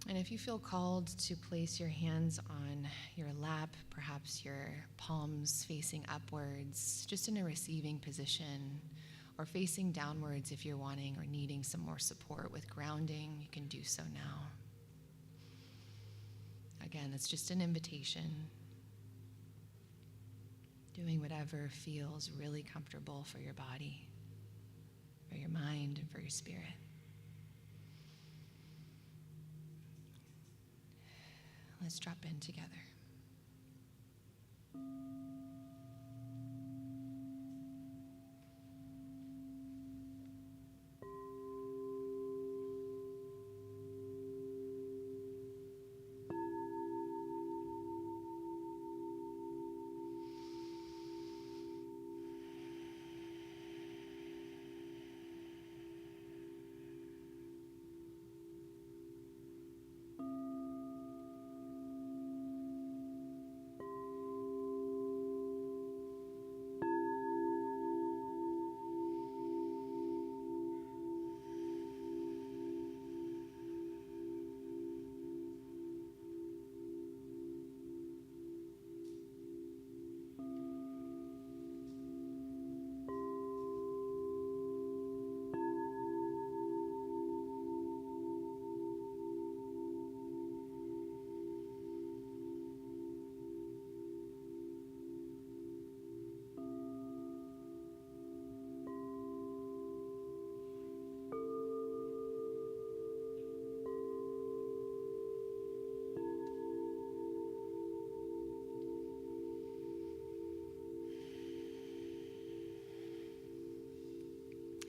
And if you feel called to place your hands on your lap, perhaps your palms facing upwards, just in a receiving position, or facing downwards if you're wanting or needing some more support with grounding, you can do so now. Again, it's just an invitation. Doing whatever feels really comfortable for your body, for your mind, and for your spirit. Let's drop in together.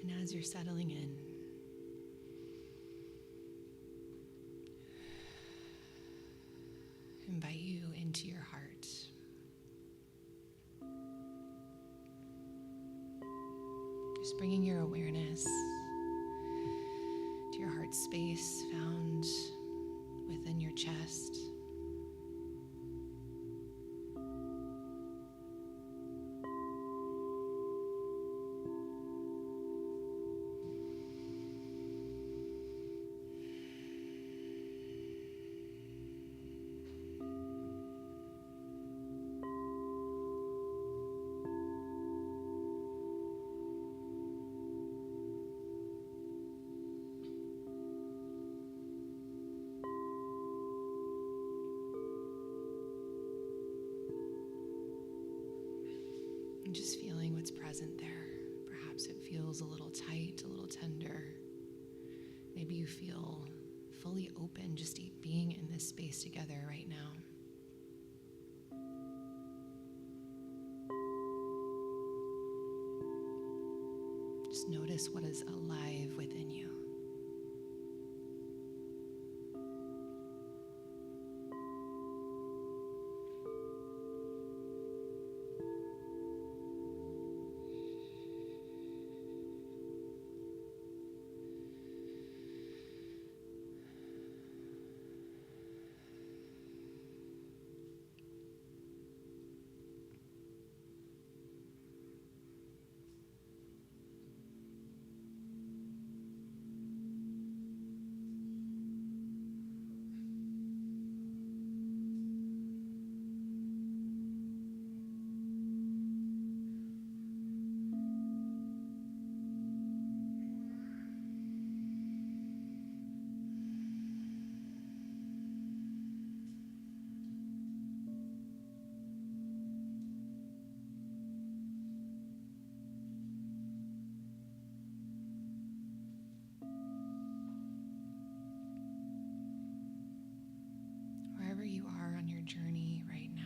And as you're settling in, invite you into your heart. Just bringing your awareness to your heart space found within your chest. And just feeling what's present there. Perhaps it feels a little tight, a little tender. Maybe you feel fully open just being in this space together right now. Just notice what is alive within you. Wherever you are on your journey right now,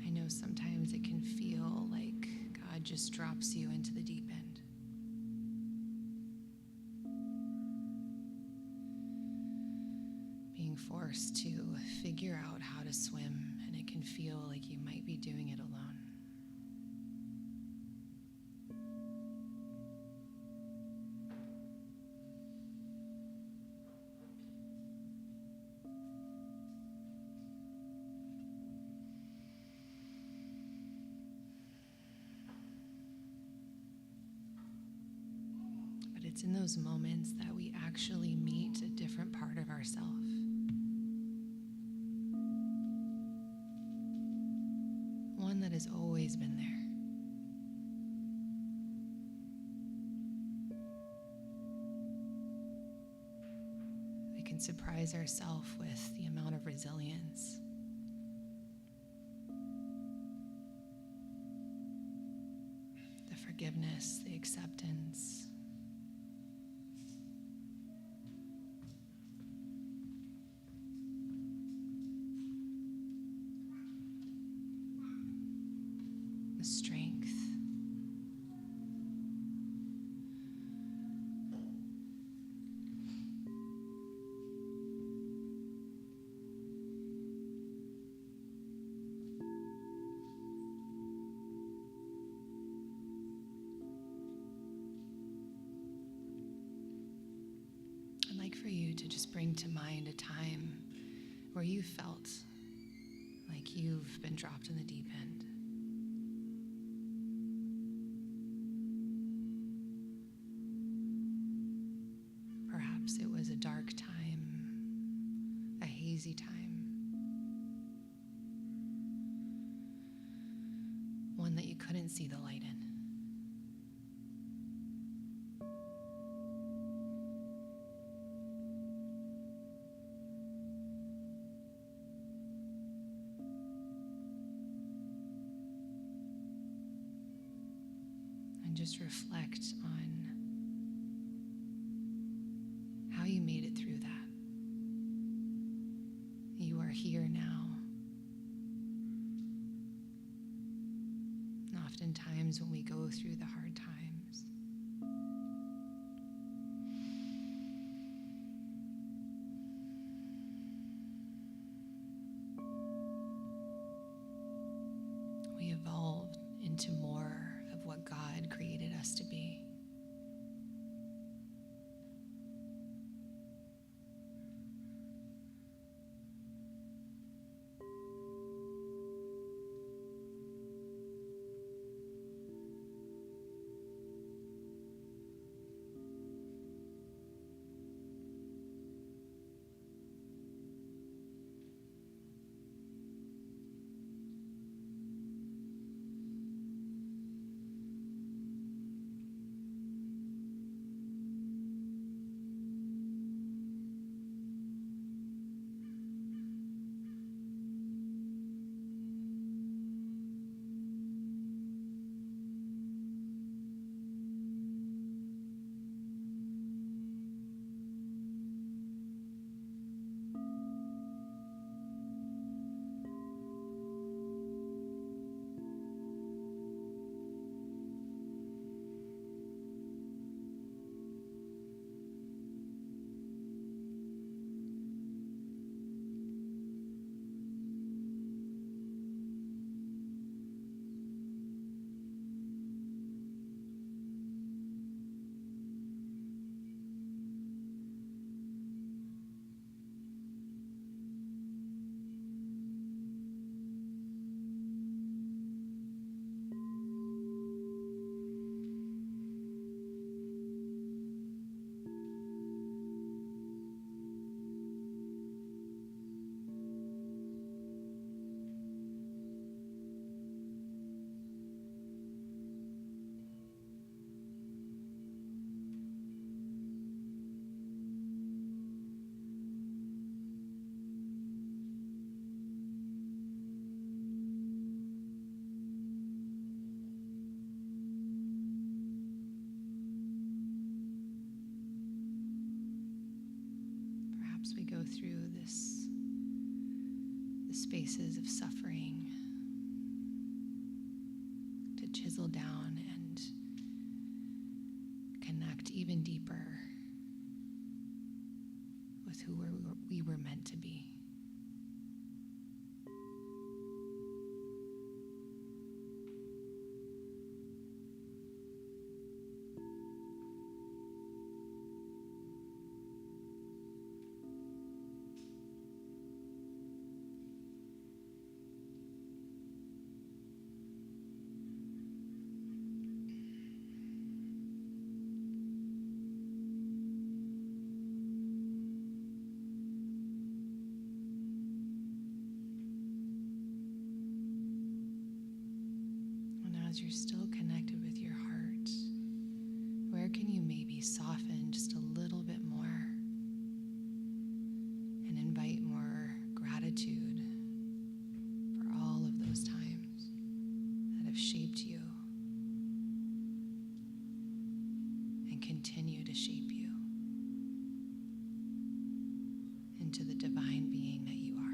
I know sometimes it can feel like God just drops you into the deep end. Being forced to figure out how to swim, and it can feel like you might be doing it alone. It's in those moments that we actually meet a different part of ourselves. One that has always been there. We can surprise ourselves with the amount of resilience, the forgiveness, the acceptance. The strength. I'd like for you to just bring to mind a time where you felt like you've been dropped in the deep end. Perhaps it was a dark time, a hazy time, one that you couldn't see the light in. And just reflect on how you made it through that. You are here now. And oftentimes when we go through the hard times, we evolve into more of what God created us to be. We go through the spaces of suffering to chisel down and connect even deeper with who we were meant to be. as you're still connected with your heart, where can you maybe soften just a little bit more and invite more gratitude for all of those times that have shaped you and continue to shape you into the divine being that you are.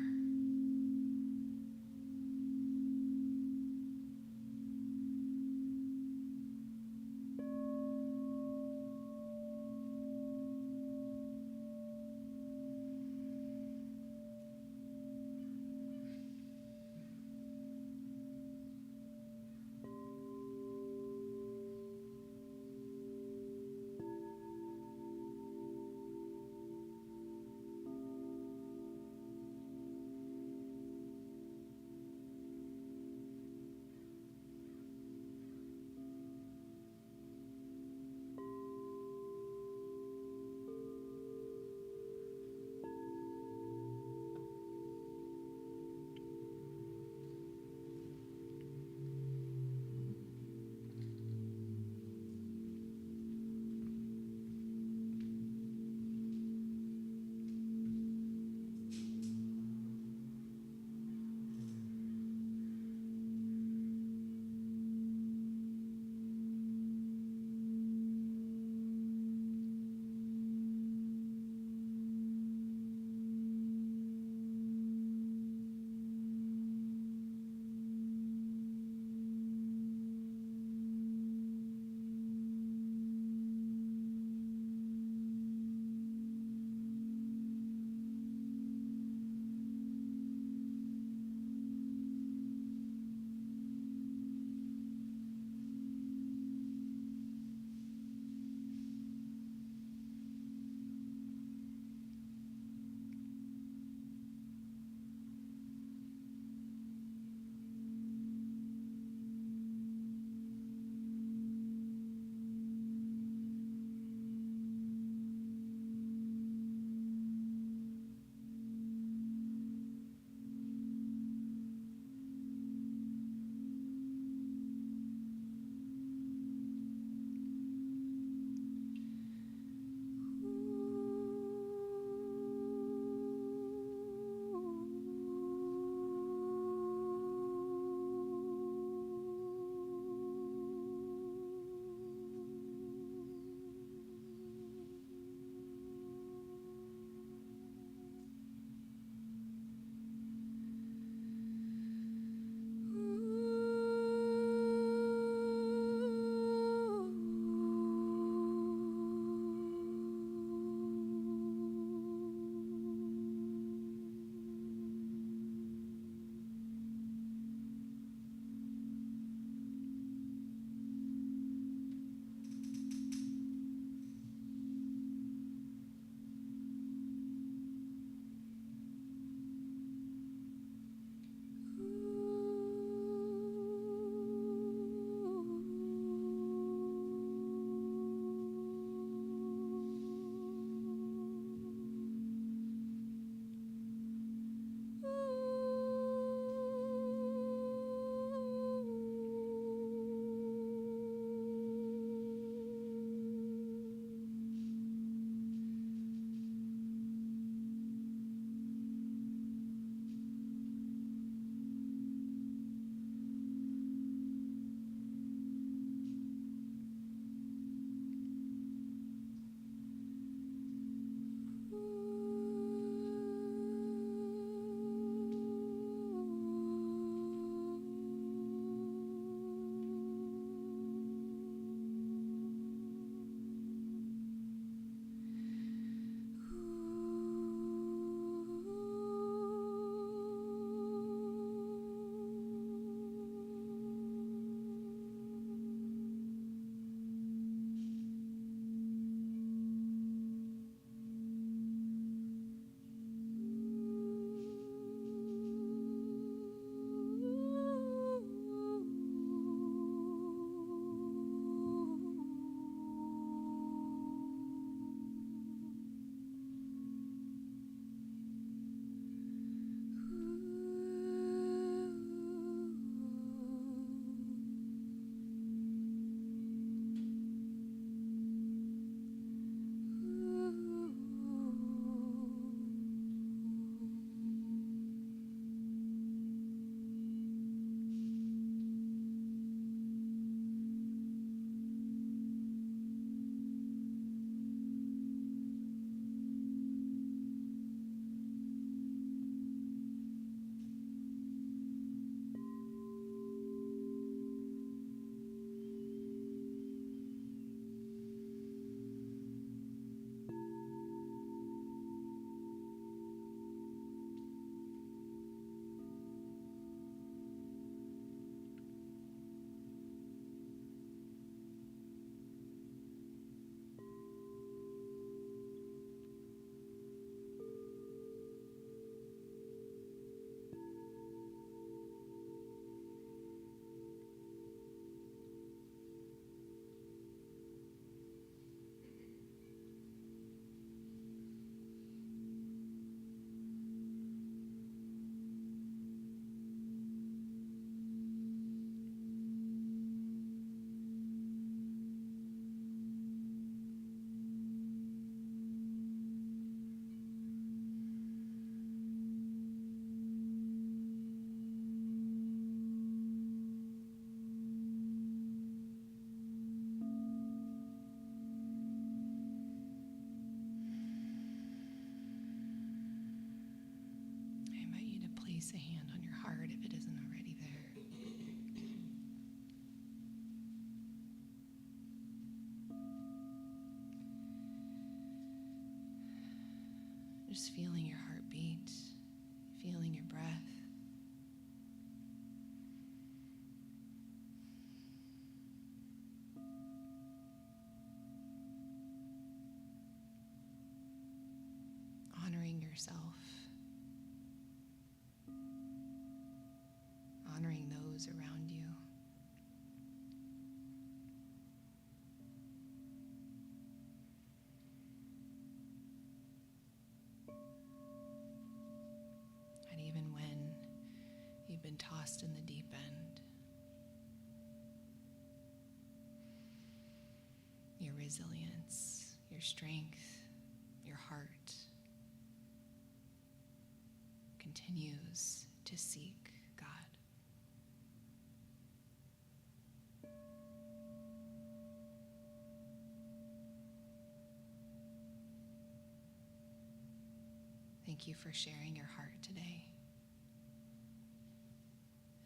place a hand on your heart if it isn't already there. Just feeling your heartbeat, feeling your breath. Honoring yourself. Honoring those around you. And even when you've been tossed in the deep end, your resilience, your strength, your heart continues to seek God. Thank you for sharing your heart today.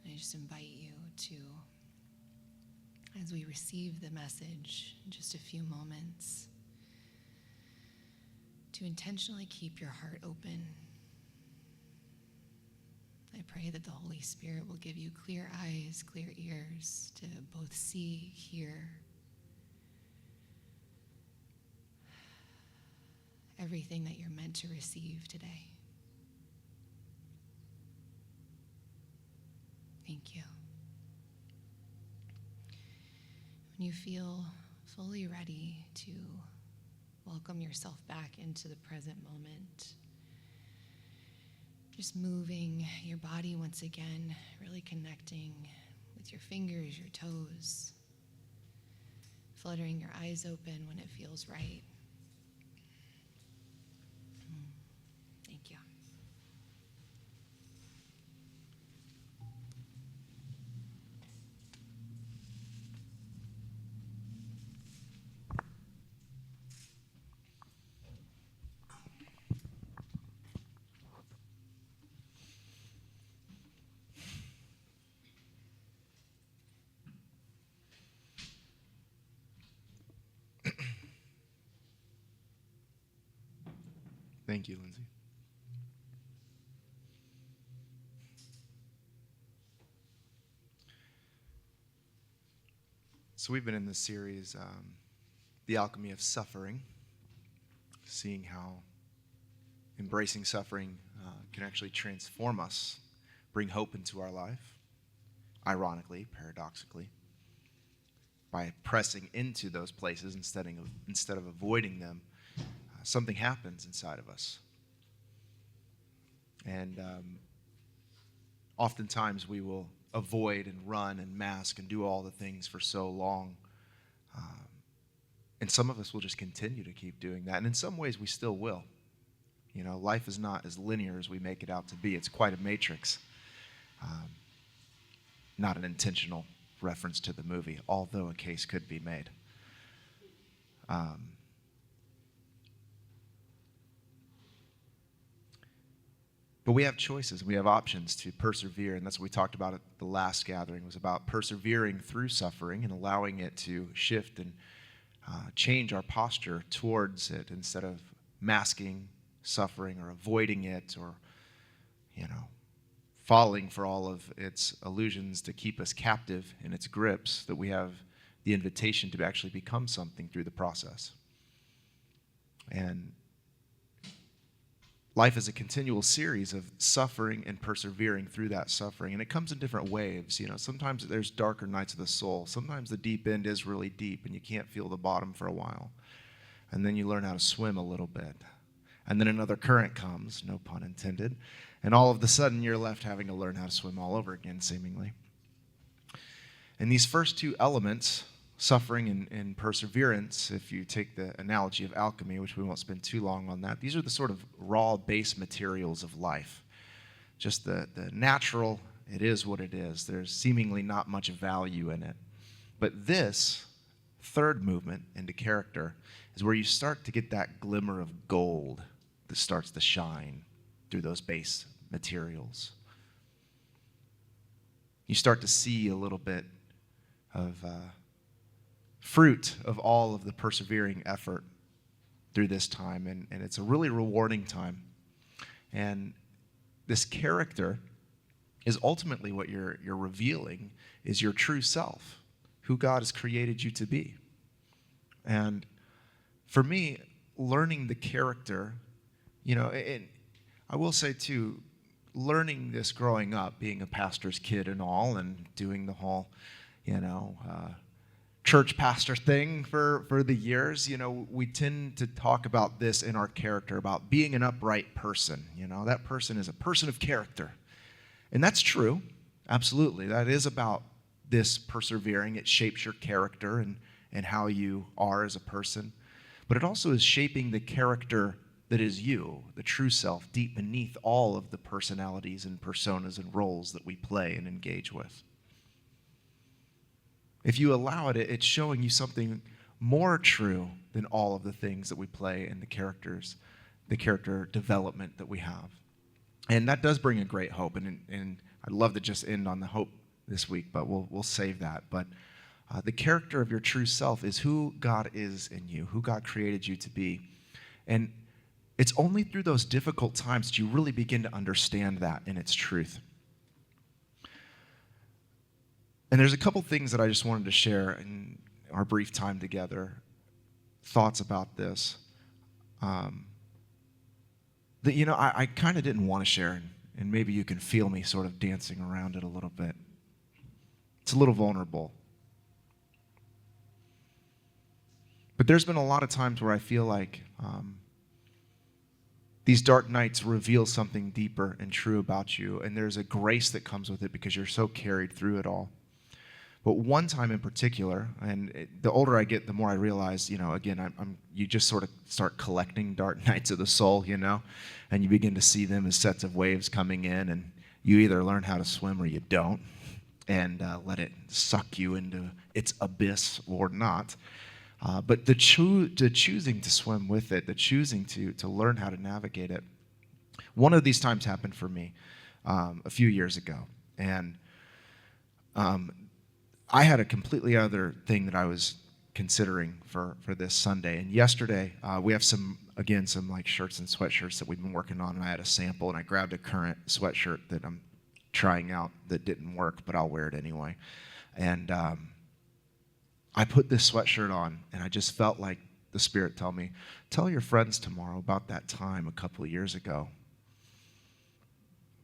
And I just invite you to, as we receive the message in just a few moments, to intentionally keep your heart open. I pray that the Holy Spirit will give you clear eyes, clear ears to both see, hear everything that you're meant to receive today. Thank you. When you feel fully ready to welcome yourself back into the present moment, just moving your body once again, really connecting with your fingers, your toes, fluttering your eyes open when it feels right. Thank you. Thank you, Lindsay. So we've been in this series, The Alchemy of Suffering, seeing how embracing suffering can actually transform us, bring hope into our life, ironically, paradoxically, by pressing into those places instead of avoiding them. Something happens inside of us. And oftentimes we will avoid and run and mask and do all the things for so long. And some of us will just continue to keep doing that. And in some ways we still will. You know, life is not as linear as we make it out to be. It's quite a matrix. Not an intentional reference to the movie, although a case could be made. But we have choices, we have options to persevere, and that's what we talked about at the last gathering, was about persevering through suffering and allowing it to shift and change our posture towards it instead of masking suffering or avoiding it or, falling for all of its illusions to keep us captive in its grips, that we have the invitation to actually become something through the process. And life is a continual series of suffering and persevering through that suffering, and it comes in different waves. Sometimes there's darker nights of the soul. Sometimes the deep end is really deep, and you can't feel the bottom for a while. And then you learn how to swim a little bit. And then another current comes, no pun intended, and all of a sudden you're left having to learn how to swim all over again, seemingly. And these first two elements, suffering and perseverance, if you take the analogy of alchemy, which we won't spend too long on that, these are the sort of raw base materials of life. Just the natural, it is what it is. There's seemingly not much value in it. But this third movement into character is where you start to get that glimmer of gold that starts to shine through those base materials. You start to see a little bit of fruit of all of the persevering effort through this time, and it's a really rewarding time. And this character is ultimately what you're revealing is your true self, who God has created you to be. And for me, learning the character, and I will say too, learning this growing up, being a pastor's kid and all, and doing the whole, church pastor thing for the years, we tend to talk about this in our character, about being an upright person. That person is a person of character. And that's true. Absolutely. That is about this persevering. It shapes your character and how you are as a person. But it also is shaping the character that is you, the true self, deep beneath all of the personalities and personas and roles that we play and engage with. If you allow it, it's showing you something more true than all of the things that we play and the character development that we have. And that does bring a great hope. And I'd love to just end on the hope this week, but we'll save that. But the character of your true self is who God is in you, who God created you to be. And it's only through those difficult times that you really begin to understand that in its truth. And there's a couple things that I just wanted to share in our brief time together, thoughts about this, that, I kind of didn't want to share, and maybe you can feel me sort of dancing around it a little bit. It's a little vulnerable. But there's been a lot of times where I feel like these dark nights reveal something deeper and true about you, and there's a grace that comes with it because you're so carried through it all. But one time in particular, and the older I get, the more I realize, again, you just sort of start collecting dark nights of the soul, and you begin to see them as sets of waves coming in, and you either learn how to swim or you don't, and let it suck you into its abyss or not. But the choosing to swim with it, the choosing to learn how to navigate it. One of these times happened for me a few years ago, and I had a completely other thing that I was considering for this Sunday. And yesterday, we have some like shirts and sweatshirts that we've been working on, and I had a sample, and I grabbed a current sweatshirt that I'm trying out that didn't work, but I'll wear it anyway. And I put this sweatshirt on, and I just felt like the Spirit tell me, tell your friends tomorrow about that time a couple of years ago.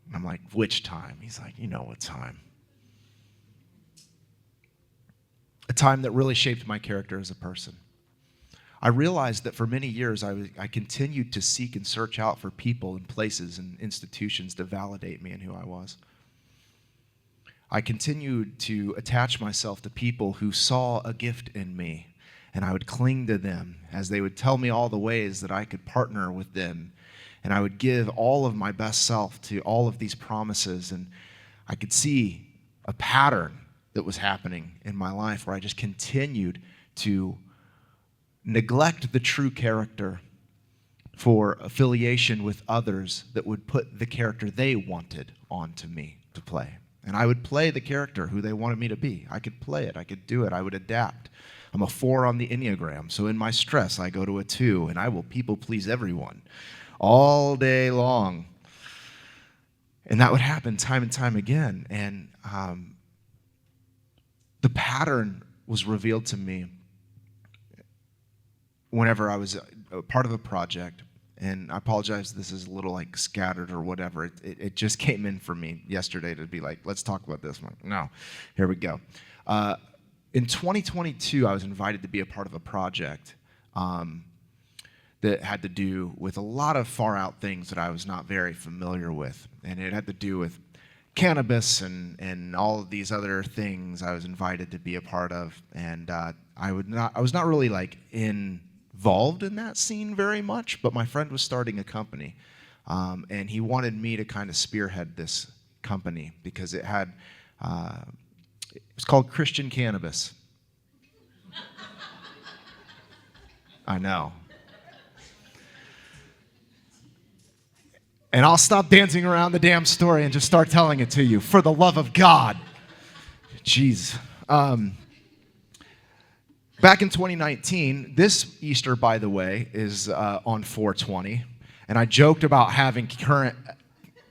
And I'm like, which time? He's like, you know what time. A time that really shaped my character as a person. I realized that for many years I continued to seek and search out for people and places and institutions to validate me and who I was. I continued to attach myself to people who saw a gift in me, and I would cling to them as they would tell me all the ways that I could partner with them, and I would give all of my best self to all of these promises, and I could see a pattern that was happening in my life where I just continued to neglect the true character for affiliation with others that would put the character they wanted onto me to play. And I would play the character who they wanted me to be. I could play it. I could do it. I would adapt. I'm a 4 on the Enneagram, so in my stress, I go to a 2, and I will people please everyone all day long. And that would happen time and time again. And the pattern was revealed to me whenever I was a part of a project. And I apologize, this is a little like scattered or whatever. It just came in for me yesterday to be like, let's talk about this. I'm like, no, here we go. In 2022, I was invited to be a part of a project that had to do with a lot of far out things that I was not very familiar with. And it had to do with cannabis and all of these other things I was invited to be a part of. And I was not really like involved in that scene very much, but my friend was starting a company, and he wanted me to kind of spearhead this company because it had, it was called Christian Cannabis. I know. And I'll stop dancing around the damn story and just start telling it to you. For the love of God, Jeez. Back in 2019, this Easter, by the way, is on 4/20, and I joked about having current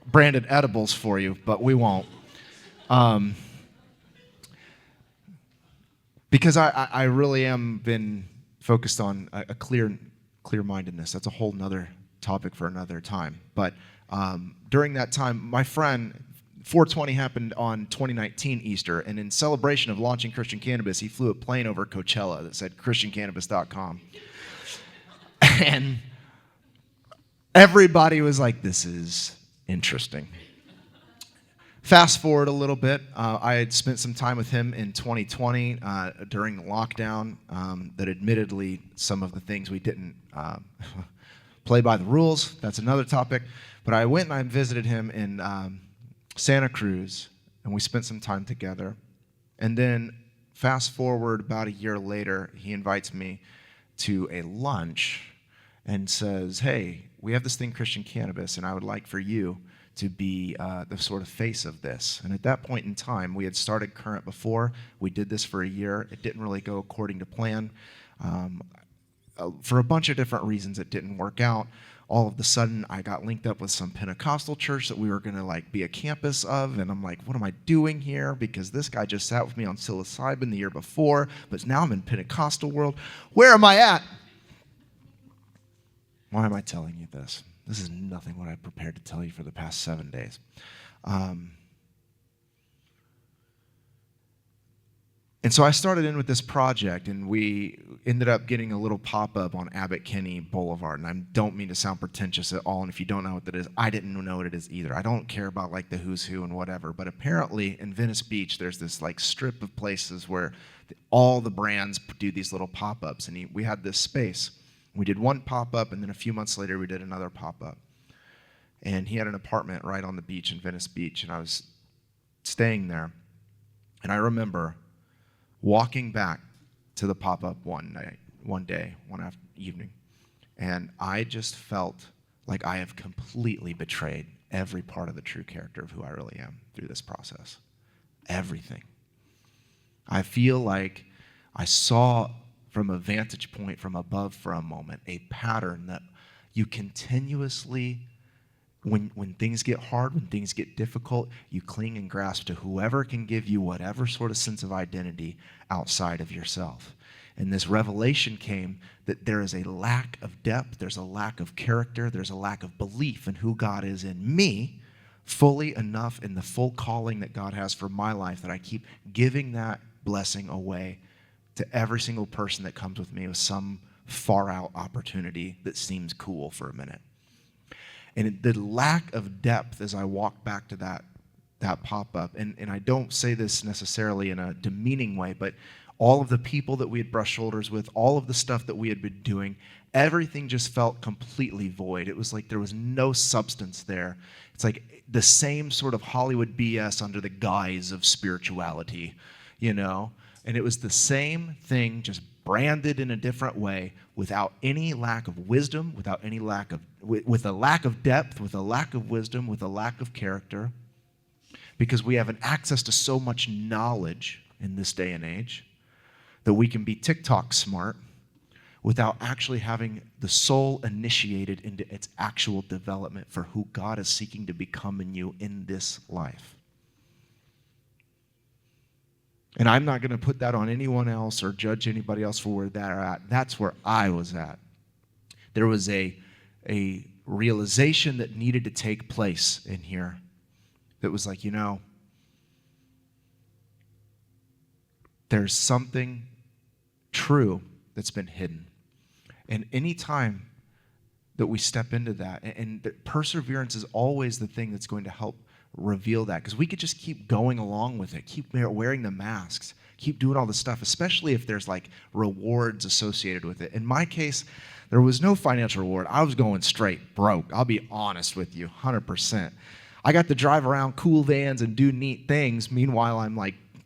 branded edibles for you, but we won't. Because I really am been focused on a clear-mindedness. That's a whole nother topic for another time. But during that time, my friend, 4/20 happened on 2019 Easter, and in celebration of launching Christian Cannabis, he flew a plane over Coachella that said ChristianCannabis.com. And everybody was like, this is interesting. Fast forward a little bit, I had spent some time with him in 2020 during the lockdown that admittedly some of the things we didn't play by the rules. That's another topic. But I went and I visited him in Santa Cruz, and we spent some time together. And then fast forward about a year later, he invites me to a lunch and says, hey, we have this thing, Christian Cannabis, and I would like for you to be the sort of face of this. And at that point in time, we had started Current before. We did this for a year. It didn't really go according to plan. For a bunch of different reasons, it didn't work out. All of a sudden, I got linked up with some Pentecostal church that we were going to be a campus of, and I'm like, what am I doing here? Because this guy just sat with me on psilocybin the year before, but now I'm in Pentecostal world. Where am I at? Why am I telling you this? This is nothing what I prepared to tell you for the past 7 days. And so I started in with this project, and we ended up getting a little pop-up on Abbott Kinney Boulevard. And I don't mean to sound pretentious at all, and if you don't know what that is, I didn't know what it is either. I don't care about the who's who and whatever, but apparently in Venice Beach, there's this strip of places where all the brands do these little pop-ups, and we had this space. We did one pop-up, and then a few months later, we did another pop-up. And he had an apartment right on the beach in Venice Beach, and I was staying there. And I remember walking back to the pop-up one evening, and I just felt like I have completely betrayed every part of the true character of who I really am through this process. Everything. I feel like I saw from a vantage point from above for a moment a pattern that you continuously, when things get hard, when things get difficult, you cling and grasp to whoever can give you whatever sort of sense of identity outside of yourself. And this revelation came that there is a lack of depth, there's a lack of character, there's a lack of belief in who God is in me, fully enough in the full calling that God has for my life, that I keep giving that blessing away to every single person that comes with me with some far out opportunity that seems cool for a minute. And the lack of depth as I walk back to that pop-up, and I don't say this necessarily in a demeaning way, but all of the people that we had brushed shoulders with, all of the stuff that we had been doing, everything just felt completely void. It was like there was no substance there. It's like the same sort of Hollywood BS under the guise of spirituality, And it was the same thing, just branded in a different way, without any lack of wisdom, with a lack of depth, with a lack of wisdom, with a lack of character, because we have an access to so much knowledge in this day and age that we can be TikTok smart without actually having the soul initiated into its actual development for who God is seeking to become in you in this life. And I'm not going to put that on anyone else or judge anybody else for where they're at. That's where I was at. There was a realization that needed to take place in here that was like, there's something true that's been hidden. And any time that we step into that, and perseverance is always the thing that's going to help reveal that, because we could just keep going along with it, keep wearing the masks, keep doing all the stuff, especially if there's rewards associated with it. In my case, there was no financial reward. I was going straight broke. I'll be honest with you, 100%. I got to drive around cool vans and do neat things. Meanwhile, I'm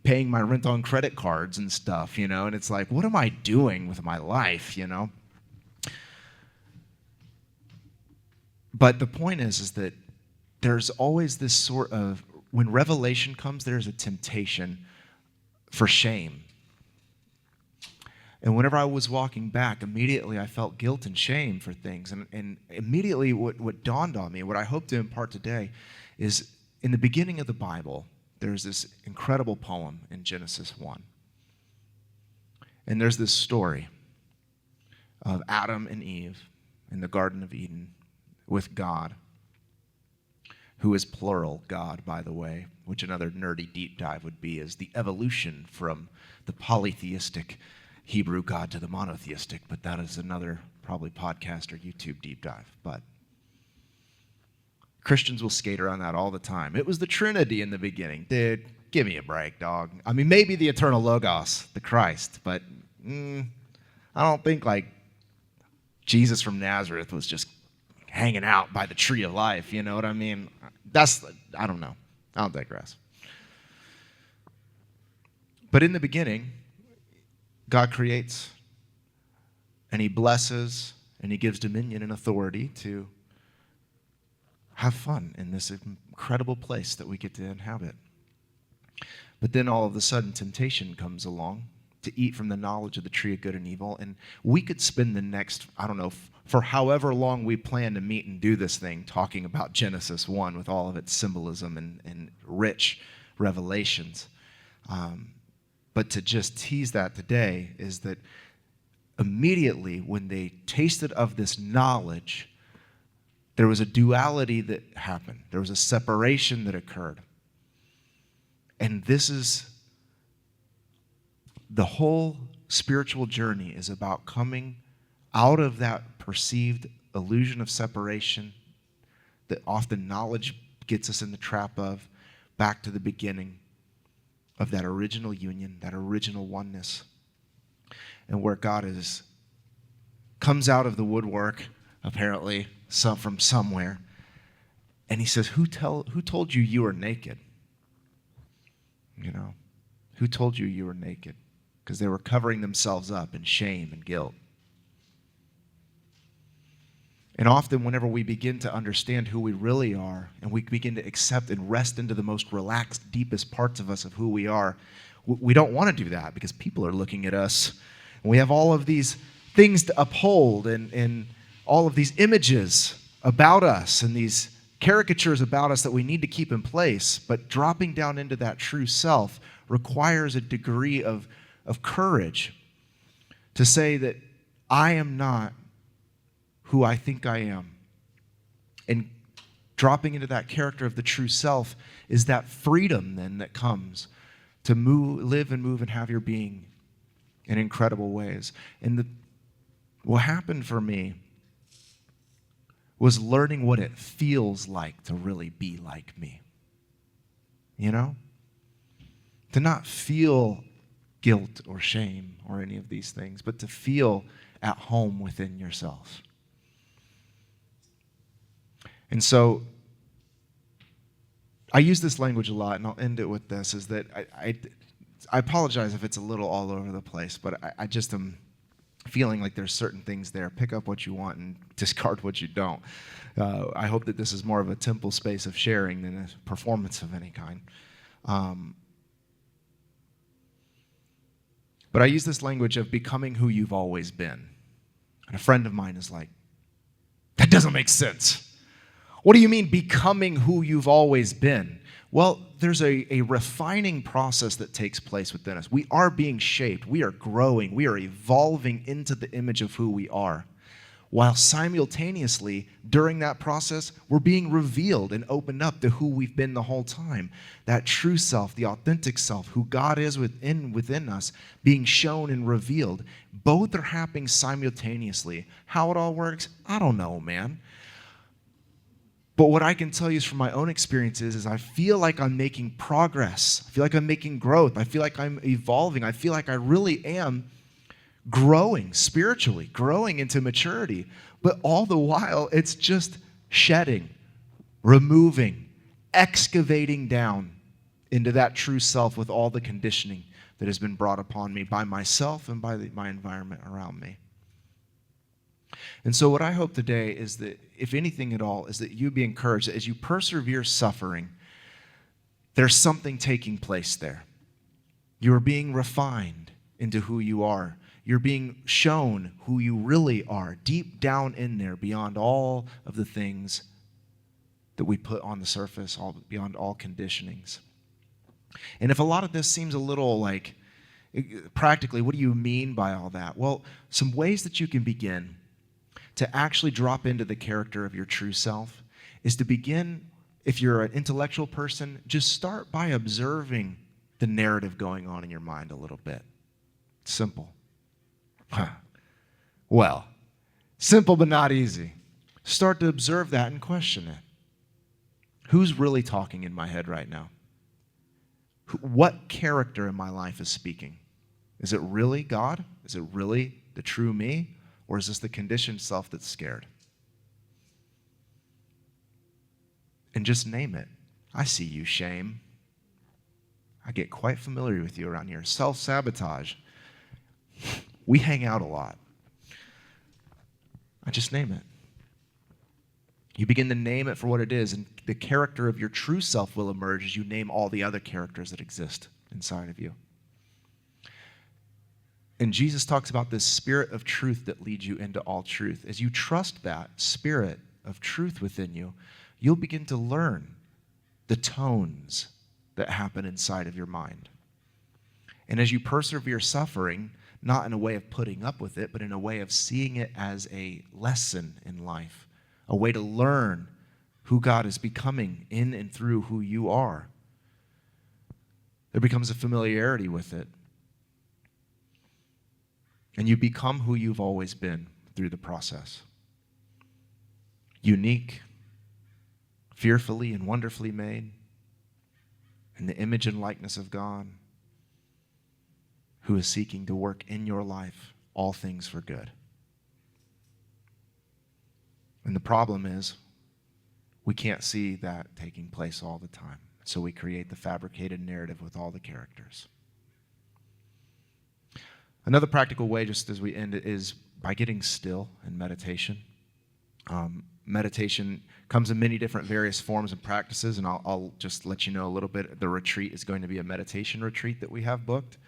paying my rent on credit cards and stuff, and it's like, what am I doing with my life, But the point is that there's always this sort of, when revelation comes, there's a temptation for shame. And whenever I was walking back, immediately I felt guilt and shame for things. And immediately what dawned on me, what I hope to impart today, is in the beginning of the Bible, there's this incredible poem in Genesis 1. And there's this story of Adam and Eve in the Garden of Eden with God, who is plural, God, by the way, which another nerdy deep dive would be, is the evolution from the polytheistic Hebrew God to the monotheistic, but that is another probably podcast or YouTube deep dive. But Christians will skate around that all the time. It was the Trinity in the beginning. Dude, give me a break, dog. I mean, maybe the eternal Logos, the Christ, but I don't think like Jesus from Nazareth was just hanging out by the tree of life, you know what I mean? I don't know. I'll digress. But in the beginning, God creates, and he blesses, and he gives dominion and authority to have fun in this incredible place that we get to inhabit. But then all of a sudden, temptation comes along to eat from the knowledge of the tree of good and evil, and we could spend the next, I don't know, for however long we plan to meet and do this thing, talking about Genesis 1 with all of its symbolism and rich revelations. But to just tease that today is that immediately when they tasted of this knowledge, there was a duality that happened. There was a separation that occurred. And this is the whole spiritual journey is about coming out of that perceived illusion of separation that often knowledge gets us in the trap of, back to the beginning of that original union, that original oneness, and where God comes out of the woodwork, apparently, from somewhere, and he says, who told you you were naked? You know, who told you you were naked? Because they were covering themselves up in shame and guilt. And often whenever we begin to understand who we really are, and we begin to accept and rest into the most relaxed, deepest parts of us of who we are, we don't want to do that because people are looking at us. And we have all of these things to uphold and all of these images about us and these caricatures about us that we need to keep in place. But dropping down into that true self requires a degree of courage to say that I am not who I think I am. And dropping into that character of the true self is that freedom then that comes to live and move and have your being in incredible ways. And what happened for me was learning what it feels like to really be like me. You know? To not feel guilt or shame or any of these things, but to feel at home within yourself. And so I use this language a lot, and I'll end it with this, is that I apologize if it's a little all over the place, but I just am feeling like there's certain things there. Pick up what you want and discard what you don't. I hope that this is more of a temple space of sharing than a performance of any kind. But I use this language of becoming who you've always been. And a friend of mine is like, that doesn't make sense. What do you mean becoming who you've always been? Well, there's a refining process that takes place within us. We are being shaped. We are growing. We are evolving into the image of who we are. While simultaneously, during that process, we're being revealed and opened up to who we've been the whole time. That true self, the authentic self, who God is within us, being shown and revealed. Both are happening simultaneously. How it all works, I don't know, man. But what I can tell you is from my own experiences is I feel like I'm making progress. I feel like I'm making growth. I feel like I'm evolving. I feel like I really am growing spiritually, growing into maturity. But all the while, it's just shedding, removing, excavating down into that true self with all the conditioning that has been brought upon me by myself and by my environment around me. And so what I hope today is that, if anything at all, is that you be encouraged that as you persevere suffering, there's something taking place there. You're being refined into who you are. You're being shown who you really are, deep down in there, beyond all of the things that we put on the surface, beyond all conditionings. And if a lot of this seems a little like, practically, what do you mean by all that? Well, some ways that you can begin to actually drop into the character of your true self is to begin, if you're an intellectual person, just start by observing the narrative going on in your mind a little bit. Simple. Well, simple but not easy. Start to observe that and question it. Who's really talking in my head right now? What character in my life is speaking? Is it really God? Is it really the true me? Or is this the conditioned self that's scared? And just name it. I see you, shame. I get quite familiar with you around here. Self-sabotage. We hang out a lot. I just name it. You begin to name it for what it is, and the character of your true self will emerge as you name all the other characters that exist inside of you. And Jesus talks about this spirit of truth that leads you into all truth. As you trust that spirit of truth within you, you'll begin to learn the tones that happen inside of your mind. And as you persevere suffering, not in a way of putting up with it, but in a way of seeing it as a lesson in life, a way to learn who God is becoming in and through who you are. There becomes a familiarity with it. And you become who you've always been through the process. Unique, fearfully and wonderfully made, in the image and likeness of God, who is seeking to work in your life all things for good. And the problem is, we can't see that taking place all the time. So we create the fabricated narrative with all the characters. Another practical way, just as we end it, is by getting still in meditation. Meditation comes in many different various forms and practices, and I'll just let you know a little bit. The retreat is going to be a meditation retreat that we have booked,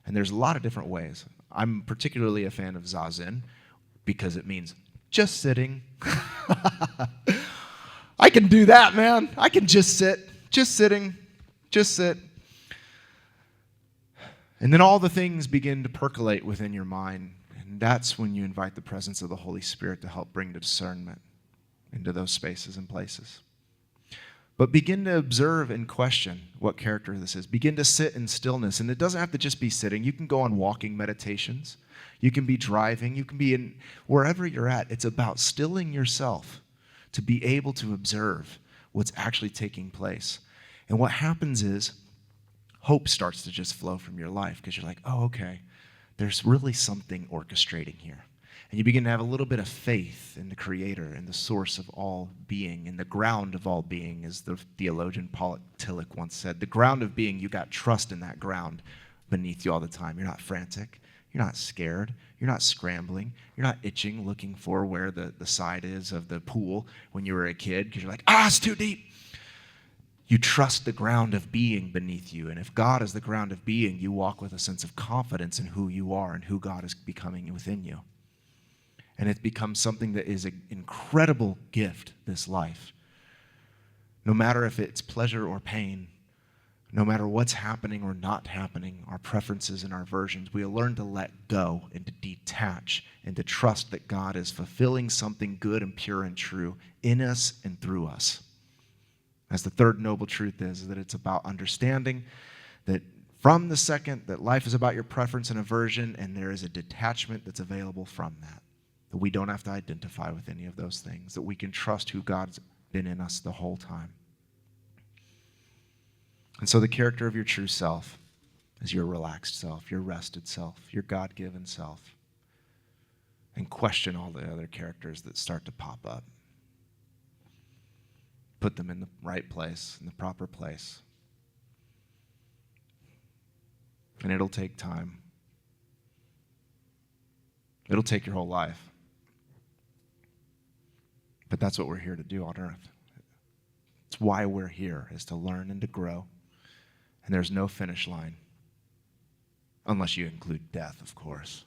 and there's a lot of different ways. I'm particularly a fan of Zazen because it means just sitting. I can do that, man. I can just sit, just sitting, just sit. And then all the things begin to percolate within your mind, and that's when you invite the presence of the Holy Spirit to help bring the discernment into those spaces and places. But begin to observe and question what character this is. Begin to sit in stillness, and it doesn't have to just be sitting. You can go on walking meditations. You can be driving. You can be in wherever you're at. It's about stilling yourself to be able to observe what's actually taking place. And what happens is hope starts to just flow from your life because you're like, oh, okay, there's really something orchestrating here. And you begin to have a little bit of faith in the Creator and the source of all being and the ground of all being, as the theologian Paul Tillich once said. The ground of being, you got trust in that ground beneath you all the time. You're not frantic. You're not scared. You're not scrambling. You're not itching, looking for where the side is of the pool when you were a kid because you're like, it's too deep. You trust the ground of being beneath you. And if God is the ground of being, you walk with a sense of confidence in who you are and who God is becoming within you. And it becomes something that is an incredible gift, this life. No matter if it's pleasure or pain, no matter what's happening or not happening, our preferences and our aversions, we learn to let go and to detach and to trust that God is fulfilling something good and pure and true in us and through us. As the third noble truth is that it's about understanding that from the second that life is about your preference and aversion, and there is a detachment that's available from that. That we don't have to identify with any of those things, that we can trust who God's been in us the whole time. And so the character of your true self is your relaxed self, your rested self, your God-given self. And question all the other characters that start to pop up. Put them in the right place, in the proper place. And it'll take time. It'll take your whole life. But that's what we're here to do on earth. It's why we're here, is to learn and to grow. And there's no finish line. unless you include death, of course.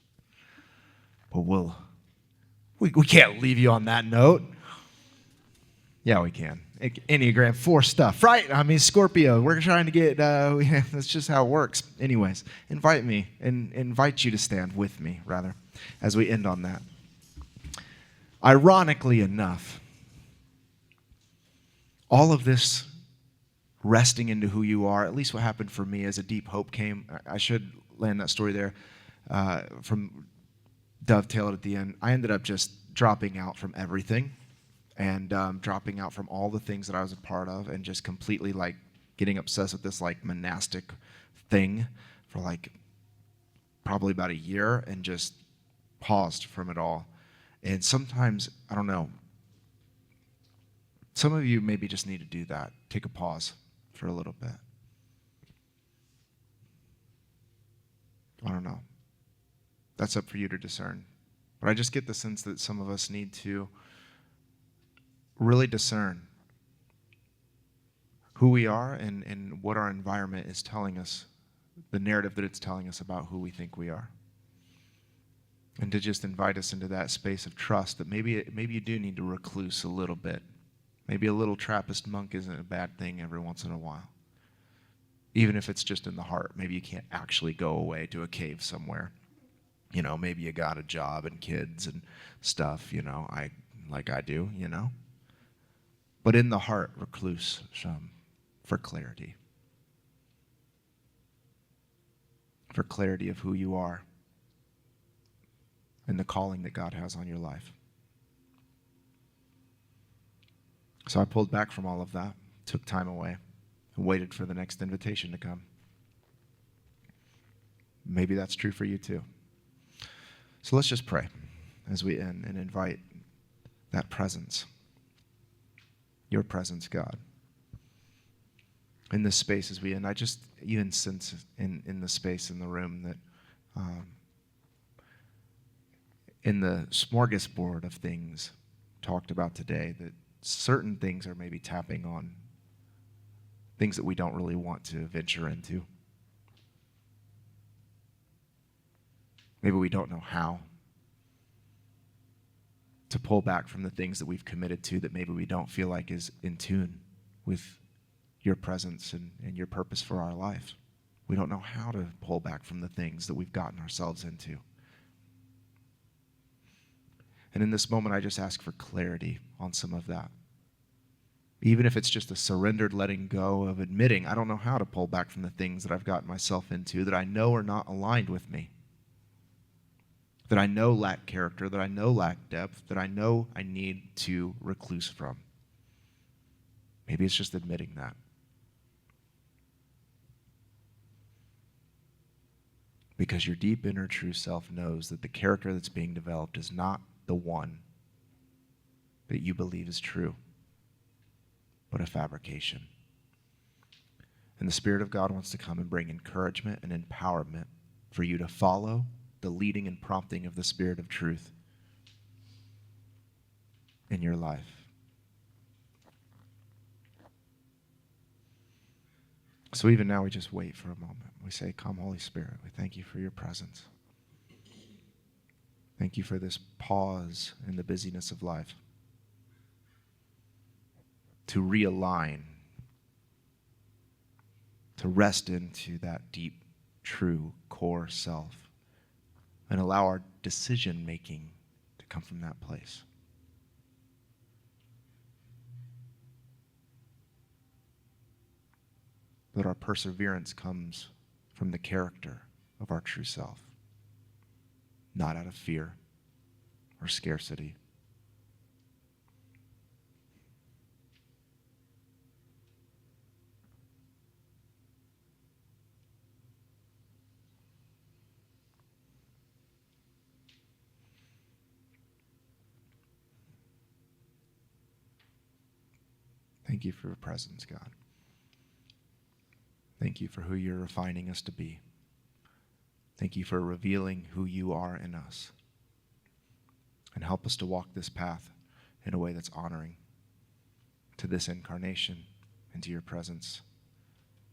But we can't leave you on that note. Yeah, we can. Enneagram 4 stuff, right? I mean, Scorpio, we're trying to get, that's just how it works. Anyways, invite me and invite you to stand with me, rather, as we end on that. Ironically enough, all of this resting into who you are, at least what happened for me as a deep hope came, I should land that story there from dovetailed at the end. I ended up just dropping out from everything and dropping out from all the things that I was a part of and just completely like getting obsessed with this like monastic thing for like probably about a year and just paused from it all. And sometimes, I don't know, some of you maybe just need to do that. Take a pause for a little bit. I don't know. That's up for you to discern. But I just get the sense that some of us need to really discern who we are and what our environment is telling us, the narrative that it's telling us about who we think we are. And to just invite us into that space of trust that maybe you do need to recluse a little bit. Maybe a little Trappist monk isn't a bad thing every once in a while. Even if it's just in the heart. Maybe you can't actually go away to a cave somewhere. You know, maybe you got a job and kids and stuff, you know, like I do, you know. But in the heart, recluse some for clarity. For clarity of who you are and the calling that God has on your life. So I pulled back from all of that, took time away, and waited for the next invitation to come. Maybe that's true for you too. So let's just pray as we end and invite that presence, your presence, God. In this space as we end, I just even sense in the space in the room that in the smorgasbord of things talked about today, that certain things are maybe tapping on things that we don't really want to venture into. Maybe we don't know how to pull back from the things that we've committed to that maybe we don't feel like is in tune with your presence and your purpose for our life. We don't know how to pull back from the things that we've gotten ourselves into. And in this moment, I just ask for clarity on some of that. Even if it's just a surrendered letting go of admitting, I don't know how to pull back from the things that I've gotten myself into that I know are not aligned with me, that I know lack character, that I know lack depth, that I know I need to recluse from. Maybe it's just admitting that. Because your deep inner true self knows that the character that's being developed is not the one that you believe is true, but a fabrication. And the Spirit of God wants to come and bring encouragement and empowerment for you to follow the leading and prompting of the Spirit of truth in your life. So even now we just wait for a moment. We say, come, Holy Spirit. We thank you for your presence. Thank you for this pause in the busyness of life to realign, to rest into that deep, true, core self and allow our decision-making to come from that place. That our perseverance comes from the character of our true self, not out of fear or scarcity. Thank you for your presence, God. Thank you for who you're refining us to be. Thank you for revealing who you are in us. And help us to walk this path in a way that's honoring to this incarnation and to your presence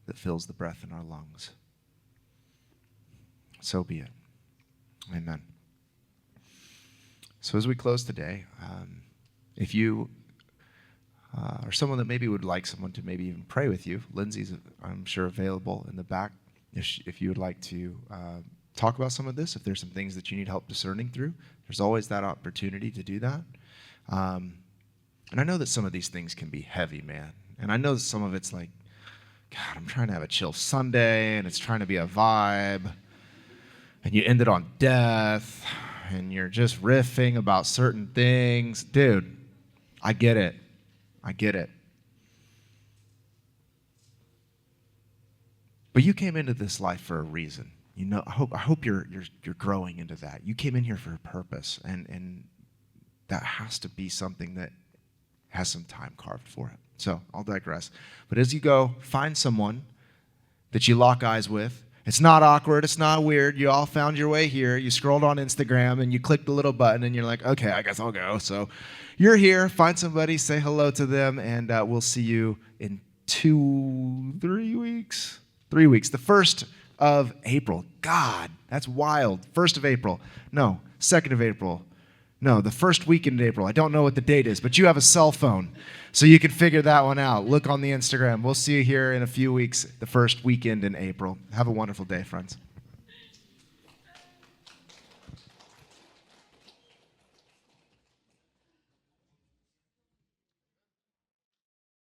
that fills the breath in our lungs. So be it. Amen. So as we close today, if you or someone that maybe would like someone to maybe even pray with you, Lindsay's, I'm sure, available in the back. If you would like to talk about some of this, if there's some things that you need help discerning through, there's always that opportunity to do that. And I know that some of these things can be heavy, man. And I know that some of it's like, God, I'm trying to have a chill Sunday, and it's trying to be a vibe, and you ended on death, and you're just riffing about certain things. Dude, I get it. I get it. But you came into this life for a reason. You know, I hope you're growing into that. You came in here for a purpose, and that has to be something that has some time carved for it. So I'll digress. But as you go, find someone that you lock eyes with. It's not awkward. It's not weird. You all found your way here. You scrolled on Instagram, and you clicked the little button, and you're like, okay, I guess I'll go. So you're here. Find somebody. Say hello to them, and we'll see you in 3 weeks. 3 weeks. The 1st of April. God, that's wild. 1st of April. No, 2nd of April. No, the 1st weekend in April. I don't know what the date is, but you have a cell phone, so you can figure that one out. Look on the Instagram. We'll see you here in a few weeks, the 1st weekend in April. Have a wonderful day, friends.